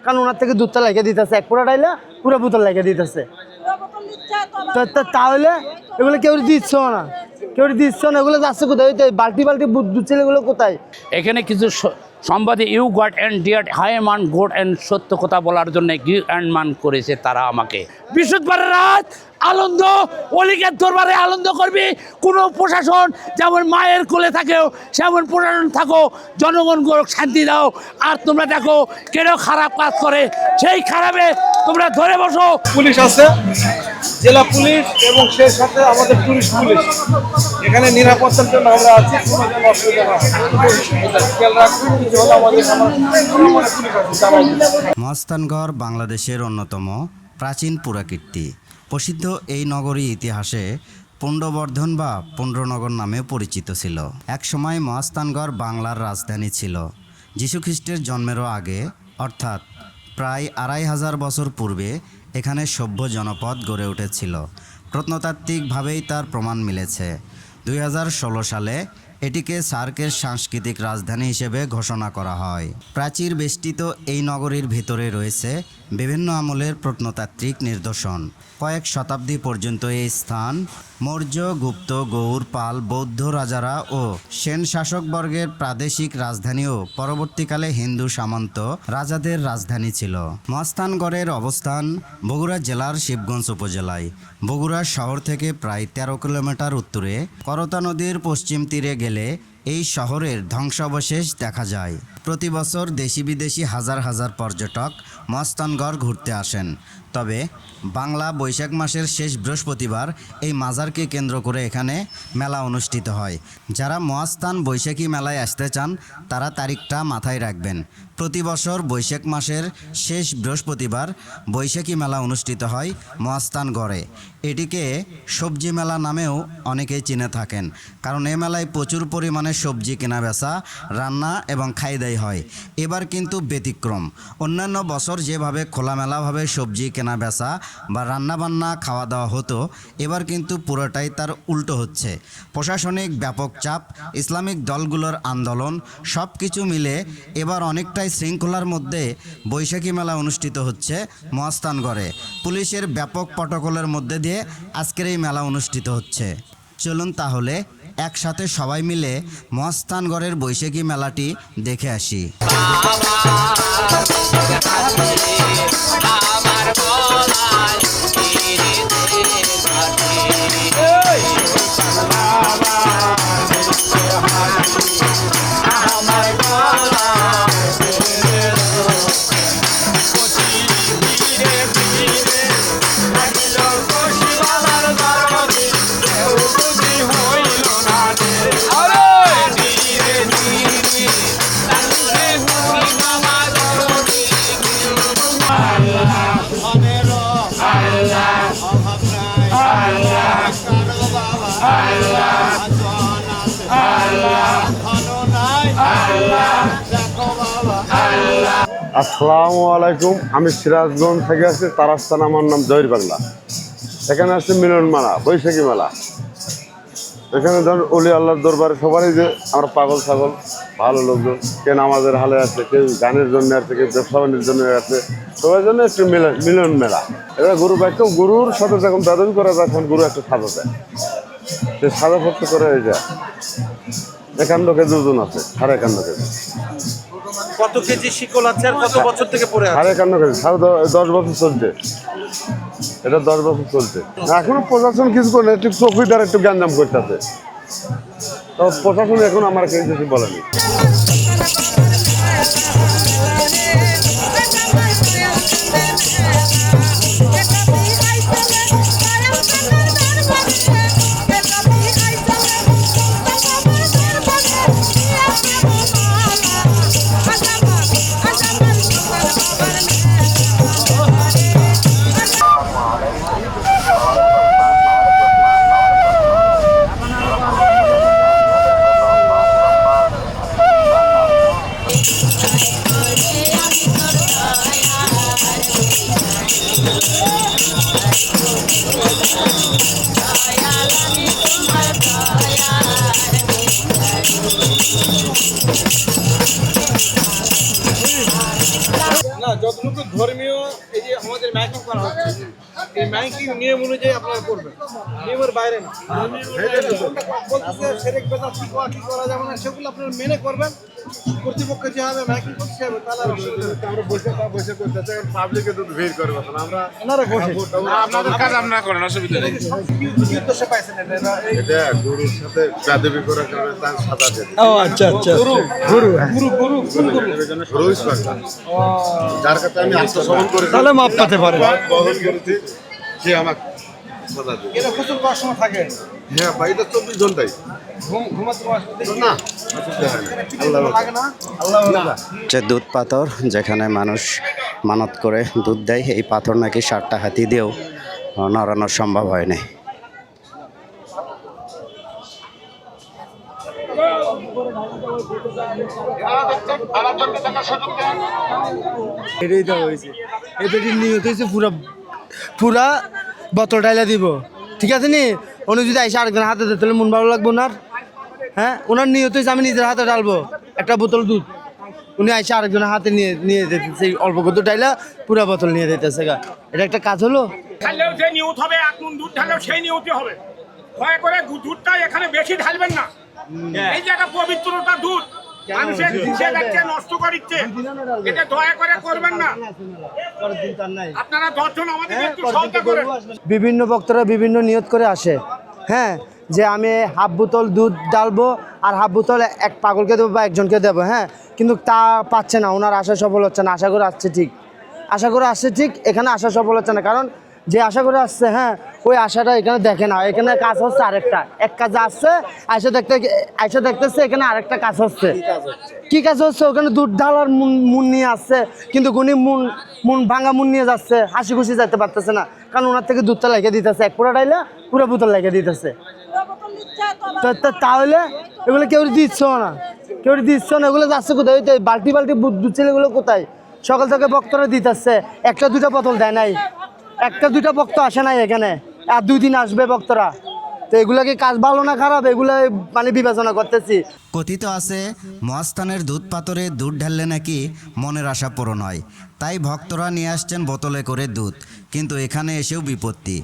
কারণ ওনার থেকে দুধটা লাগিয়ে দিতেছে, এক পুরা ডাইলে পুরো বোতল লাগিয়ে দিতেছে। তাহলে এগুলো কেউ দিচ্ছ না, কেউ দিচ্ছ না, এগুলো যাচ্ছে কোথায়? বাল্টি বাল্টি দুধ ছেলেগুলো কোথায়? এখানে কিছু সম্বাদে ইউ গট অ্যান্ড ডিয়ার হাই মান গোড অ্যান্ড সত্য কথা বলার জন্য গিভ অ্যান্ড মান করেছে তারা আমাকে। বৃহস্পতিবারের রাত আনন্দ, অলিকের দরবারে আনন্দ করবি। কোনো প্রশাসন যেমন মায়ের কোলে থাকেও সেমন প্রশাসন থাকো, জনগণ শান্তি দাও। আর তোমরা দেখো কেন খারাপ কাজ করে, সেই খারাপে তোমরা ধরে বসো। পুলিশ আছে, জেলা পুলিশ এবং সেই সাথে আমাদের টুরিস্ট পুলিশ, এখানে নিরাপত্তার জন্য আমরা আছি। কোনো যেন অসুবিধা না হয়, খেয়াল রাখবেন। কিছু হলে আমাদের মহাস্থানগড় বাংলাদেশের অন্যতম প্রাচীন পুরাকীর্তি। প্রসিদ্ধ এই নগরী ইতিহাসে পুণ্ড্রবর্ধন বা পুণ্ড্রনগর নামে পরিচিত ছিল। একসময় মহাস্থানগড় বাংলার রাজধানী ছিল। যীশুখ্রিস্টের জন্মেরও আগে, অর্থাৎ প্রায় 2500 বছর পূর্বে এখানে সভ্য জনপদ গড়ে উঠেছিল। প্রত্নতাত্ত্বিকভাবেই তার প্রমাণ মিলেছে। 2016 সালে এটিকে সার্কের সাংস্কৃতিক রাজধানী হিসেবে ঘোষণা করা হয়। প্রাচীর বেষ্টিত এই নগরীর ভিতরে রয়েছে বিভিন্ন আমলের প্রত্নতাত্ত্বিক নিদর্শন। কয়েক শতাব্দী পর্যন্ত এই স্থান মৌর্য, গুপ্ত, গৌড়, পাল, বৌদ্ধ রাজারা ও সেন শাসকবর্গের প্রাদেশিক রাজধানী ও পরবর্তীকালে হিন্দু সামন্ত রাজাদের রাজধানী ছিল। মহাস্থানগড়ের অবস্থান বগুড়া জেলার শিবগঞ্জ উপজেলায়। বগুড়া শহর থেকে প্রায় 13 কিলোমিটার উত্তরে করতা নদীর পশ্চিম তীরে গেলে এই শহরের ধ্বংসাবশেষ দেখা যায়। প্রতি বছর দেশি বিদেশি হাজার হাজার পর্যটক মহাস্থানগড় ঘুরতে আসেন। তবে বাংলা বৈশাখ মাসের শেষ বৃহস্পতিবার এই মাজারকে কেন্দ্র করে এখানে মেলা অনুষ্ঠিত হয়। যারা মহাস্থান বৈশাখী মেলায় আসতে চান তারা তারিখটা মাথায় রাখবেন। প্রতি বছর বৈশাখ মাসের শেষ বৃহস্পতিবার বৈশাখী মেলা অনুষ্ঠিত হয় মহাস্থানগড়ে। এটিকে সবজি মেলা নামেও অনেকেই চিনে থাকেন, কারণ এই মেলায় প্রচুর পরিমাণে সবজি কেনা বেচা, রান্না এবং খাই দাই হয়। এবার কিন্তু ব্যতিক্রম। অন্যান্য বছর যেভাবে খোলামেলাভাবে সবজি কেনা বেচা বা রান্নাবান্না খাওয়া দাওয়া হতো, এবার কিন্তু পুরোটাই তার উল্টো হচ্ছে। প্রশাসনিক ব্যাপক চাপ, ইসলামিক দলগুলোর আন্দোলন, সব কিছু মিলে এবার অনেকটাই শৃঙ্খলার মধ্যে বৈশাখী মেলা অনুষ্ঠিত হচ্ছে মহাস্থানগড়ে। পুলিশের ব্যাপক প্রটোকলের মধ্যে দিয়ে আজকের এই মেলা অনুষ্ঠিত হচ্ছে। চলুন তাহলে একসাথে সবাই মিলে মহাস্থানগড়ের বৈশাখী মেলাটি দেখে আসি। আসসালামু আলাইকুম। আমি সিরাজগঞ্জ থেকে আসছি, তারাস্তান। আমার নাম জহির বাংলা। এখানে আসছে মিলন মেলা, বৈশাখী মেলা। এখানে ধর অলি আল্লাহর দরবারে সবারই যে আমরা পাগল ছাগল ভালো লোকজন, কে নামাজের হালে আছে, কেউ গানের জন্য আছে, কেউ ব্যবসা বাণিজ্যের জন্য আছে, সবার জন্য একটু মিলন মেলা। এবার গরু একদম গরুর সাথে যখন বেদন করা যায় তখন গরু একটা সাজা দেয়, সে সাজা ভর্ত করে এই যায় 51 কেজি ওজন আছে, 51.5 কেজি। কত কেজি শিকল আছে আর কত বছর থেকে পড়ে আছে? 51 কেজি, 10 বছর চলছে। এটা 10 বছর চলছে। এখনো প্রশাসন কিছু করে একটু চৌকিদার একটু গ্যাঞ্জাম করতেছে, তো প্রশাসন এখন আমার কিছু বলেনি। না, যত মূলত ধর্মীয় এই যে আমাদের মাইকিং করা হচ্ছে, এই মাইকিং নিয়ম অনুযায়ী আপনারা করবেন, নিয়মের বাইরে না। বলতেছে সেরেক বেদা কি করা যাবে না, সেগুলো আপনারা মেনে করবেন। কর্তৃপক্ষ যেভাবে মাইকিং করতে হবে তাহলে আর অসুবিধা নেই। আমরা বসে করতেছে পাবলিকে তো ভিড় করবে না আমরা আপনারা বসে আপনাদের কাজ আপনারা করেন, অসুবিধা নেই। কি উদ্দেশ্যে পাইছেন এটা? এটা গরুর সাথে বেদবি করার কারণে তার সাদা দেবে ও আচ্ছা আচ্ছা, গুরু গুরু গুরু গরু ইস্পাক্তা যার কাছে আমি আত্মসমর্পণ করেছি তাহলে মাপ পেতে পারে। বহন করেছি সে আমাকে সাদা দেবে। এটা প্রচুর করার সময় থাকে, হ্যাঁ ভাই এটা 24 ঘন্টাই ঘুমাতে না অসুবিধা হয় না। লাগে না। আল্লাহ যে দুধ পাথর, যেখানে মানুষ মানত করে দুধ দেয়, এই পাথর নাকি 7টা হাতি দিয়েও নড়ানো সম্ভব হয় না। এটাই তো হয়েছে, এটাই নিয়ত হয়েছে পুরা বোতল ডাইলা দিব, ঠিক আছে নি? উনি যদি আইসা আরেকজন হাতে দিতে তাহলে মন ভালো লাগবো না। হ্যাঁ, ওনার নিয়ত হয়েছে আমি নিজের হাতে ডালবো একটা বোতল দুধ, উনি আইসা আরেকজনের হাতে নিয়ে যেতেছে অল্প কত ডাইলা পুরা বোতল নিয়ে যেতেছে গা। এটা একটা কাজ হলো? ঢাললেও যে নিয়ত হবে, এক নুন দুধ ঢাললেও সেই নিয়তই হবে। দয়া করে দুধটা এখানে বেশি ঢালবেন না। এই যে একটা পবিত্রতা দুধ মানুষের দিচ্ছে যাচ্ছে, নষ্ট করিচ্ছে, এটা দয়া করে করবেন না। আপনারা 10 জন আমাদের একটু সহায়তা করেন। বিভিন্ন বক্তারা বিভিন্ন নিয়ত করে আসে, হ্যাঁ, যে আমি হাফ বোতল দুধ ডালবো আর হাফ বোতল এক পাগলকে দেবো বা একজনকে দেবো, হ্যাঁ, কিন্তু তা পাচ্ছে না, ওনার আশা সফল হচ্ছে না। আশা করে আসছে ঠিক, আশা করে আসছে ঠিক, এখানে আশা সফল হচ্ছে না, কারণ যে আশা করে আসছে, হ্যাঁ, ওই আশাটা এখানে দেখে না। এখানে কাজ হচ্ছে আরেকটা, এক কাজে আসছে, আয়সা দেখতেছে এখানে আরেকটা কাজ হচ্ছে। কি কাজ হচ্ছে? ওখানে দুধ ঢালার মন নিয়ে আসছে, কিন্তু উনি মন ভাঙা মন নিয়ে যাচ্ছে, হাসি খুশি যেতে পারতেছে না, কারণ ওনার থেকে দুধটা লেগে দিতেছে, এক পুরা ডাইলা পুরো বোতল লেগে দিতেছে। তাহলে এগুলো কেউ দিচ্ছ না, এগুলো যাচ্ছে কোথায়? ওই বালতি দুধ ছেলেগুলো কোথায়? সকাল থেকে বক্তরা দিতেছে, একটা দুটা বোতল দেয় নাই, একটা দুটা বক্ত আসে নাই এখানে, আর 2 দিন আসবে বক্তরা। তো এগুলা কি কাজ ভালো না খারাপ, এগুলো মানে বিবেচনা করতেছি। কথিত আছে মহাস্থানের দুধ পাথরে দুধ ঢাললে নাকি মনের আশা পূরণ হয়, তাই ভক্তরা নিয়ে আসছেন বোতলে করে দুধ। কিন্তু এখানে এসেও বিপত্তি,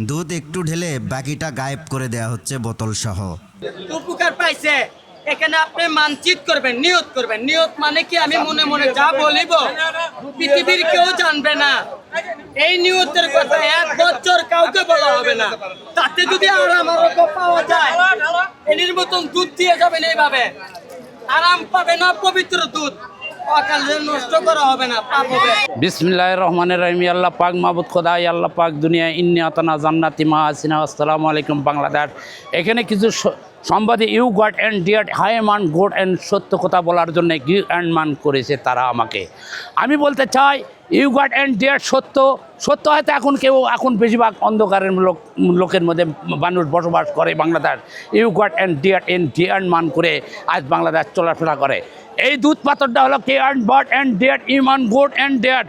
দুধ একটু ঢেলে বাকিটা গায়েব করে দেয়া হচ্ছে বোতল সহ। উপকার পাইছে, এখানে আপনি মানচিত করবেন, নিয়ত করবেন। নিয়ত মানে কি? আমি মনে মনে যা বলিব পৃথিবীর কেউ জানবে না। এই নিয়তের কথা 1 বছর কাউকে বলা হবে না। তাতে যদি আরাম পাওয়া যায়, এর মতন দুধ দিয়ে যাবেন, এইভাবে আরাম পাবে না। পবিত্র দুধ অকালে নষ্ট করা হবে না, পাপ হবে। বিসমিল্লাহির রহমানির রহিম। আল্লাহ পাক মাবুদ খোদাই, আল্লাহ পাক দুনিয়া ইন্নি আতানা জান্নাতি মা আসিনা। আসসালামু আলাইকুম বাংলাদেশ। এখানে কিছু সম্বাদী ইউ গড অ্যান্ড ডিয়ার হাই মান গোড অ্যান্ড সত্য কথা বলার জন্য গিভ অ্যান্ড মান করেছে তারা আমাকে। আমি বলতে চাই ইউ গড অ্যান্ড ডিয়ার সত্য হয়তো এখন বেশিরভাগ অন্ধকারের লোকের মধ্যে মানুষ বসবাস করে বাংলাদেশ। ইউ গড অ্যান্ড ডিয়ার মান করে আজ বাংলাদেশ চলাফেরা করে। এই দুধ পাথরটা হলো কে অ্যান্ড বড অ্যান্ড ডেয়ার ইমান গোড অ্যান্ড ডেয়ার।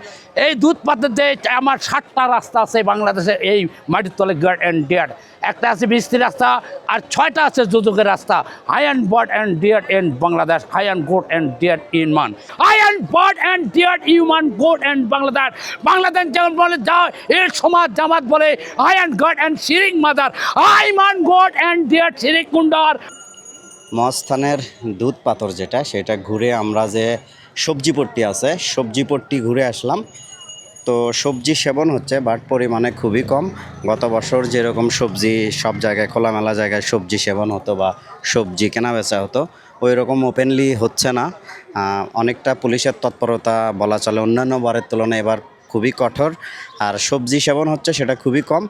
এই দুধ পাথর দিয়ে আমার 7টা রাস্তা আছে বাংলাদেশের এই মাটির তলে গড অ্যান্ড ডেয়ার। একটা আছে বৃষ্টির রাস্তা, আর 6টা আছে যোজকের রাস্তা। হাই অ্যান্ড বড অ্যান্ড ডেয়ার ইন বাংলাদেশ, হাই অ্যান্ড গোড অ্যান্ড ডেয়ার ইন মান, হাই অ্যান্ড বড অ্যান্ড ডেয়ার ইউমান গোড অ্যান্ড বাংলাদেশ। বাংলাদেশ যেমন বলে যাও এর সমাজ জামাত বলে হাই অ্যান্ড গড অ্যান্ড শিরিক মাদার, হাই মান গড অ্যান্ড ডেয়ার শিরিক কুন্ডার। মহাস্থানের দুধ পাথর যেটা, সেটা ঘুরে আমরা যে সবজিপট্টি আছে, সবজিপট্টি ঘুরে আসলাম। তো সবজি সেবন হচ্ছে, বাট পরিমাণে খুবই কম। গত বছর যেরকম সবজি সব জায়গায় খোলামেলা জায়গায় সবজি সেবন হতো বা সবজি কেনা বেচা হতো, ওই রকম ওপেনলি হচ্ছে না। অনেকটা পুলিশের তৎপরতা বলা চলে, অন্যান্য বারের তুলনায় এবার খুবই কঠোর, আর সবজি সেবন হচ্ছে সেটা খুবই কম।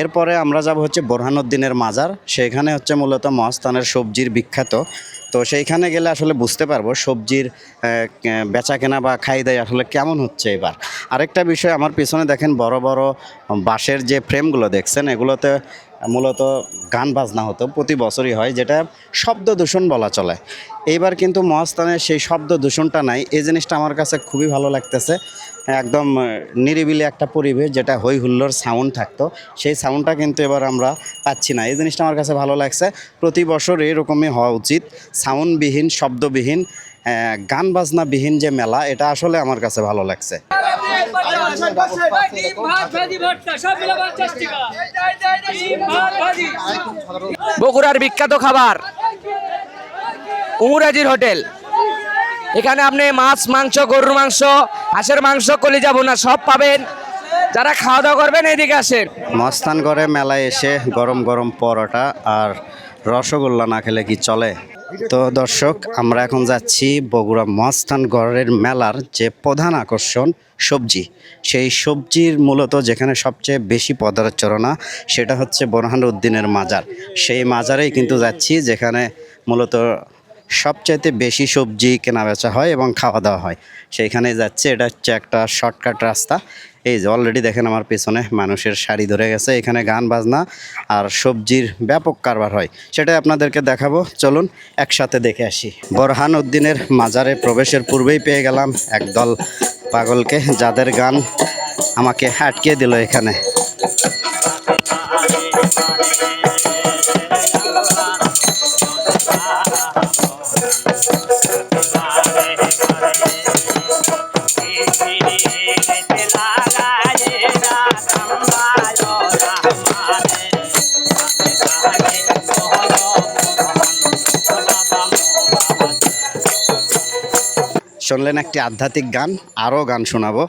এরপরে আমরা যাব হচ্ছে বোরহানুদ্দিনের মাজার, সেখানে হচ্ছে মূলত মহাস্থানের সবজির বিখ্যাত। তো সেইখানে গেলে আসলে বুঝতে পারবো সবজির বেচা কেনা বা খাই দাই আসলে কেমন হচ্ছে এবার। আরেকটা বিষয়, আমার পিছনে দেখেন বড় বড় বাঁশের যে ফ্রেমগুলো দেখছেন, এগুলোতে মূলত গান বাজনা হতো, প্রতি বছরই হয়, যেটা শব্দ দূষণ বলা চলে। এইবার কিন্তু মহাস্থানের সেই শব্দ দূষণটা নাই, এই জিনিসটা আমার কাছে খুবই ভালো লাগতেছে। একদম নিরিবিলি একটা পরিবেশ, যেটা হই হুল্লোড় সাউন্ড থাকতো, সেই সাউন্ডটা কিন্তু এবার আমরা পাচ্ছি না। এই জিনিসটা আমার কাছে ভালো লাগছে। প্রতি বছর এরকমই হওয়া উচিত, সাউন্ডবিহীন, শব্দবিহীন, গান বাজনাবিহীন যে মেলা, এটা আসলে আমার কাছে ভালো লাগছে। ডিম ভাত ভাজি ভর্তা সব মিলে 50 টাকা। ডিম ভাত ভাজি। বগুড়ার বিখ্যাত খাবার উমরাজির হোটেল। এখানে আপনি মাছ, মাংস, গরুর মাংস, হাঁসের মাংস, কলিজা ভুনা সব পাবেন। যারা খাওয়া দাওয়া করবেন এদিকে আসেন। মস্তানগড়ে মেলায় এসে গরম গরম পরোটা আর রসগোল্লা না খেলে কি চলে? তো দর্শক, আমরা এখন যাচ্ছি বগুড়া মস্তানগড়ের মেলার যে প্রধান আকর্ষণ সবজি, সেই সবজির মূলত যেখানে সবচেয়ে বেশি পদচারণা সেটা হচ্ছে বোরহানউদ্দিনের মাজার। সেই মাজারেই কিন্তু যাচ্ছি যেখানে মূলত সবচাইতে বেশি সবজি কেনা বেচা হয় এবং খাওয়া দাওয়া হয়। সেইখানে যাচ্ছে, এটা হচ্ছে একটা শর্টকাট রাস্তা। এই যে অলরেডি দেখেন আমার পেছনে মানুষের সারি ধরে গেছে। এখানে গান বাজনা আর সবজির ব্যাপক কারবার হয়, সেটাই আপনাদেরকে দেখাবো। চলুন একসাথে দেখে আসি। বোরহানউদ্দিনের মাজারে প্রবেশের পূর্বেই পেয়ে গেলাম একদল পাগলকে, যাদের গান আমাকে আটকে দিল এখানে। শুনলেন একটি আধ্যাত্মিক গান, আরও গান শোনাবো।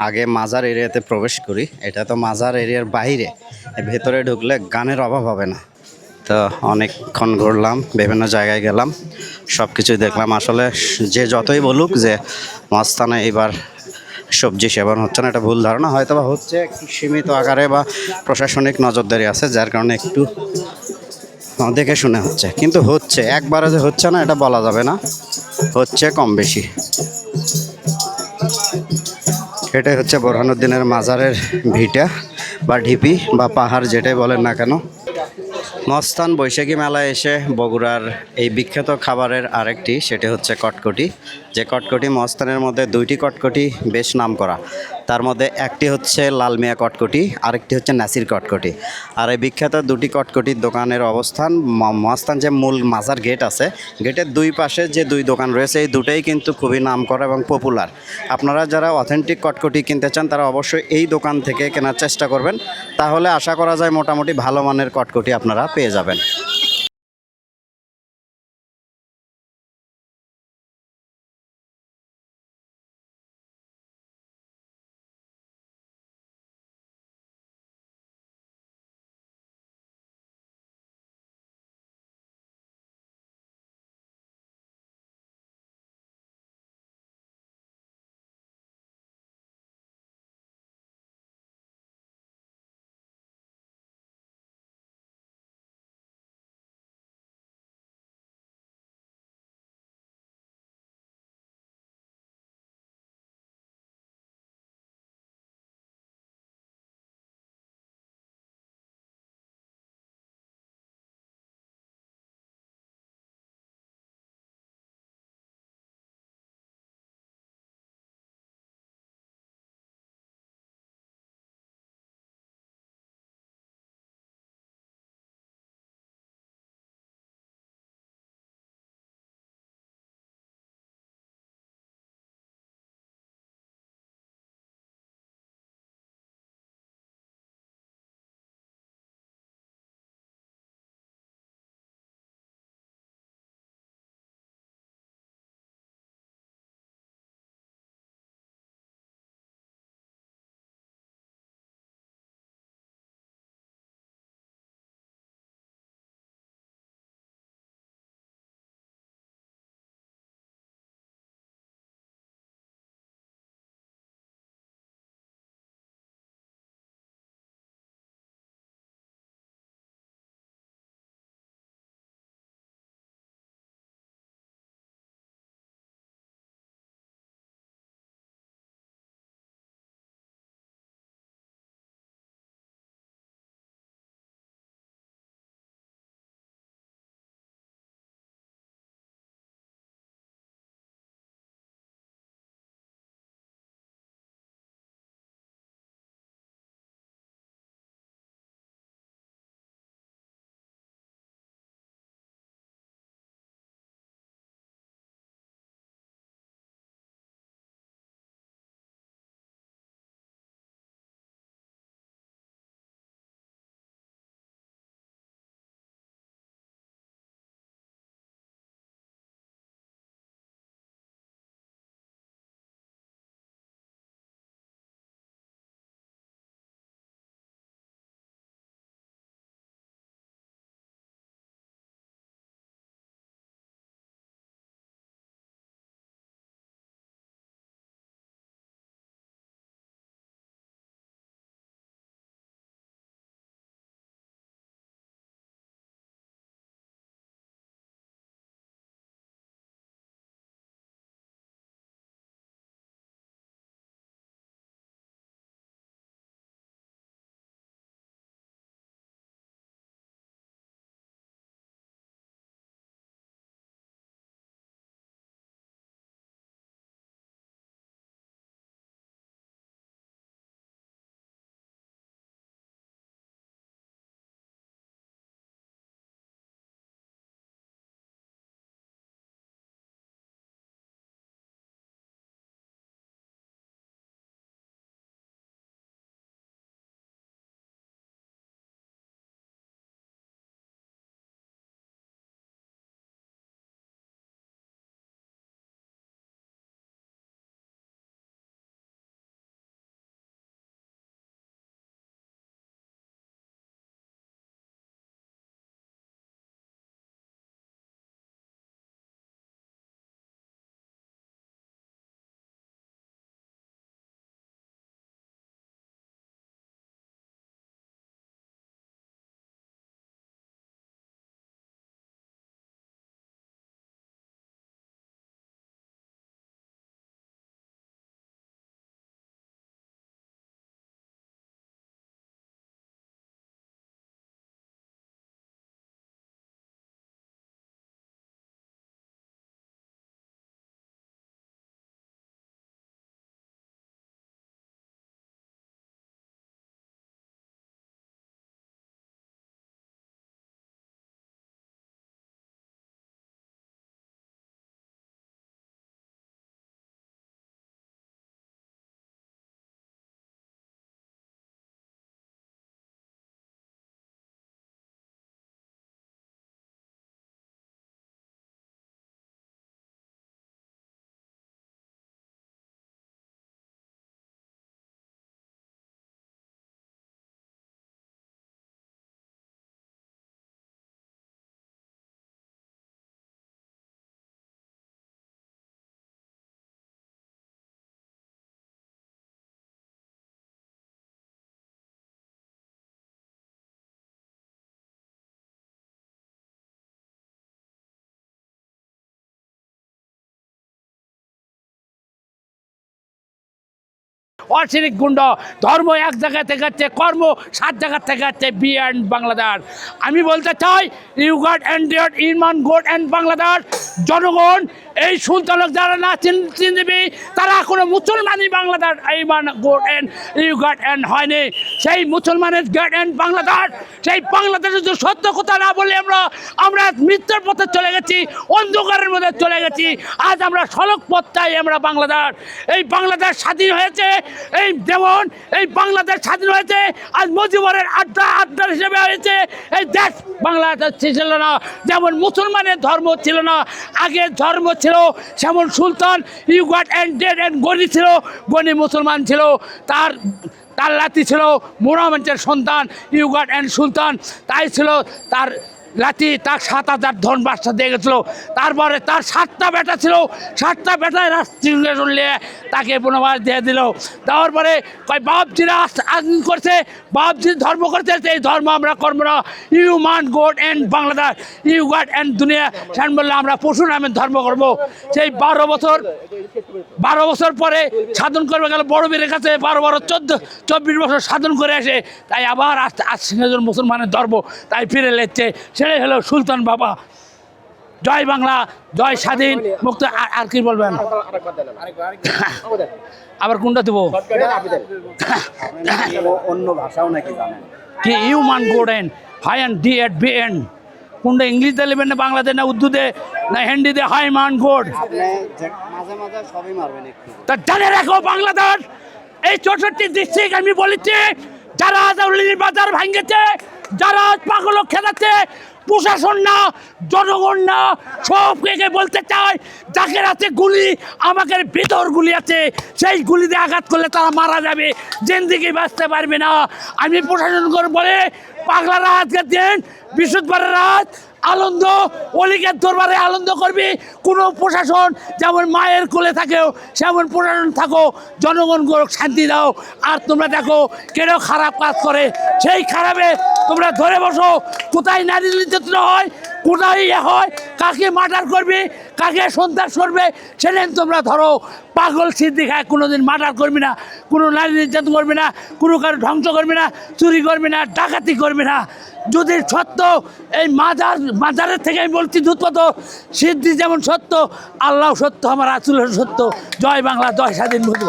আগে মাজার এরিয়াতে প্রবেশ করি। এটা তো মাজার এরিয়ার বাইরে, ভেতরে ঢুকলে গানের অভাব হবে না। তো অনেকক্ষণ ঘুরলাম, বিভিন্ন জায়গায় গেলাম, সব কিছুই দেখলাম। আসলে যে যতই বলুক যে মস্তানে এবার সবজি সেবন হচ্ছে না, এটা ভুল ধারণা। হয়তো বা হচ্ছে একটু সীমিত আকারে বা প্রশাসনিক নজরদারি আছে, যার কারণে একটু দেখে শুনে হচ্ছে, কিন্তু হচ্ছে। একবারে যে হচ্ছে না এটা বলা যাবে না, হচ্ছে কম বেশি। এটাই হচ্ছে বোরহানউদ্দিনের মাজারের ভিটা বা ঢিপি বা পাহাড়, যেটাই বলেন না কেন। মস্তান বৈশাখী মেলায় এসে বগুড়ার এই বিখ্যাত খাবারের আরেকটি, সেটি হচ্ছে কটকটি। যে কটকটি মস্তানের মধ্যে দুইটি কটকটি বেশ নামকরা। তার মধ্যে একটি হচ্ছে লালমিয়া কটকটি, আরেকটি হচ্ছে নাসির কটকটি। আর এই বিখ্যাত দুটি কটকটির দোকানের অবস্থান মস্তান যে মূল মাজার গেট আছে, গেটের দুই পাশে যে দুই দোকান রয়েছে, এই দুটোই কিন্তু খুবই নামকরা এবং পপুলার। আপনারা যারা অথেন্টিক কটকটি কিনতে চান তারা অবশ্যই এই দোকান থেকে কেনার চেষ্টা করবেন, তাহলে আশা করা যায় মোটামুটি ভালো মানের কটকটি আপনারা পেয়ে যাবেন। অশিরিক গুন্ড ধর্ম এক জায়গা থেকে হচ্ছে, কর্ম 7 জায়গা থেকে হচ্ছে বি অ্যান্ড বাংলাদেশ। আমি বলতে চাই ইউ গড অ্যান্ড ডিয়ার ইমান গোড অ্যান্ড বাংলাদেশ। জনগণ এই সুলতানক যারা না চিনবি তারা কোনো মুসলমানই বাংলাদেশ ইমান গোড অ্যান্ড ইউ গড অ্যান্ড হয়নি। সেই মুসলমানের গড অ্যান্ড বাংলাদেশ, সেই বাংলাদেশের যদি সত্য কথা না বলে আমরা মৃত্যুর পথে চলে গেছি, অন্ধকারের মধ্যে চলে গেছি। আজ আমরা সড়ক পথ চাই, আমরা বাংলাদেশ। এই বাংলাদেশ স্বাধীন হয়েছে, এই যেমন এই বাংলাদেশ স্বাধীন হয়েছে আজ মুজিবরের আড্ডা হিসেবে হয়েছে। এই দেশ বাংলাদেশ ছিল না, যেমন মুসলমানের ধর্ম ছিল না, আগের ধর্ম ছিল যেমন সুলতান ইউ গড অ্যান্ড ডেড অ্যান্ড গনি ছিল, গনি মুসলমান ছিল, তার লাতি ছিল মোরামেন্টের সন্তান ইউ গড অ্যান্ড সুলতান, তাই ছিল তার লাতি, তার 7,000 ধন বাদশা দিয়ে গেছিলো। তারপরে তার 7টা বেটা ছিল, 7টা বেটায় রাষ্ট্রীয় শুনলে তাকে বনবাস দিয়ে দিল। দেওয়ার পরে কয় বাপজিরা আগুন করছে, বাপজি ধর্ম করছে, এই ধর্ম আমরা করবো না। ইউ মান গড অ্যান্ড বাংলাদেশ, ইউ গড অ্যান্ড দুনিয়া সেন বললে আমরা পশু নামের ধর্ম করবো। সেই 12 বছর পরে সাধন করবে গেল বড় বীরের কাছে, 24 বছর সাধন করে আসে, তাই আবার আসছে মুসলমানের ধর্ম, তাই ফিরে লেচ্ছে। সেটাই হলো সুলতান বাবা। জয় বাংলা, জয় স্বাধীন মুক্ত। আর কি বলবেন? আবার কোনটা দেবো? অন্য ভাষাও নাকি জানেন? কি ইউ মান গোড এন্ড হাই অ্যান্ড ডি এট বি এন্ড, কোনটা ইংলিশ দিয়ে নেবেন না বাংলাতে না উর্দুতে না হিন্দিতে? হাই মান গোড মাঝে মাঝে সবই মারবেন একটু। তা জানে রাখো বাংলাদেশ এই 64 ডিস্ট্রিক্ট আমি বলেছি, যারা আজাউলির বাজার ভাঙেছে, যারা পাগল খেলাচ্ছে, প্রশাসন না, জনগণ না, সবকে বলতে চাই যাকে আছে গুলি, আমাদের ভিতর গুলি আছে, সেই গুলিতে আঘাত করলে তারা মারা যাবে, জিন্দেগি বাঁচতে পারবে না। আমি প্রশাসন করে বলে পাগলারা আজকে দিন বৃহস্পতিবারের রাত আনন্দ অলিকের দরবারে আনন্দ করবি। কোনো প্রশাসন যেমন মায়ের কোলে থাকেও সেমন প্রশাসন থাকো, জনগণ শান্তি দাও। আর তোমরা দেখো কেন খারাপ কাজ করে, সেই খারাপে তোমরা ধরে বসো। কোথায় নারী নির্যাতন হয়, কোথায় হয়, কাকে মার্ডার করবে, কাকে সন্ত্রাস করবে, সেদিন তোমরা ধরো। পাগল সিদ্ধি খায় কোনোদিন মার্ডার করবি না, কোনো নারী নির্যাতন করবে না, কোনো কারো ধ্বংস করবে না, চুরি করবে না, ডাকাতি করবে না। যদি সত্য এই মাজারের থেকে আমি বলছি দুধপত সিদ্ধি যেমন সত্য, আল্লাহ সত্য, আমার রাসূলের সত্য। জয় বাংলা, জয় স্বাধীন মুজিব।